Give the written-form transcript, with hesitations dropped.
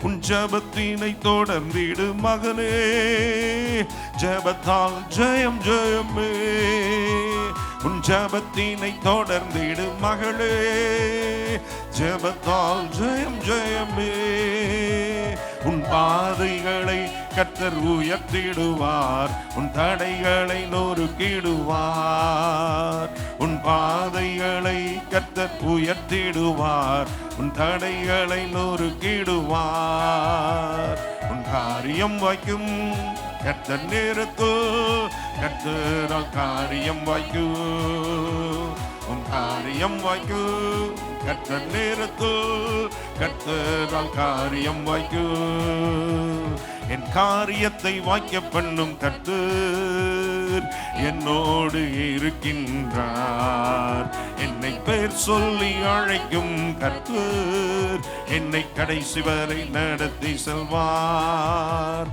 உன் ஜெபத்தினை தொடர்ந்திடு மகனே, ஜெபத்தால் ஜெயம் ஜெயமே. உன் ஜெபத்தினை தொடர்ந்திடு மகளே, ஜெபத்தால் ஜெயம் ஜெயமே. உன் பாதைகளை கர்த்தர் உயர்த்திடுவார், உன் தடைகளை நொறுக்கிடுவார். உன் பாதைகளை கர்த்தர் உயர்த்திடுவார், உன் தடைகளை நொறுக்கிடுவார். உன் காரியம் வாய்க்கும் கர்த்தர் நேரத்தில், கர்த்தரால் காரியம் வாய்க்கும். உன் காரியம் வாய்க்கும் கர்த்தர் நேரத்தில், கர்த்தரால் காரியம் வாய்க்கும். என் காரியத்தை வாய்க்க பண்ணும் கர்த்தர் என்னோடு இருக்கின்றார். என்னை பேர் சொல்லி அழைக்கும் கர்த்தர் என்னை கடைசி வரை நடத்தி செல்வார்.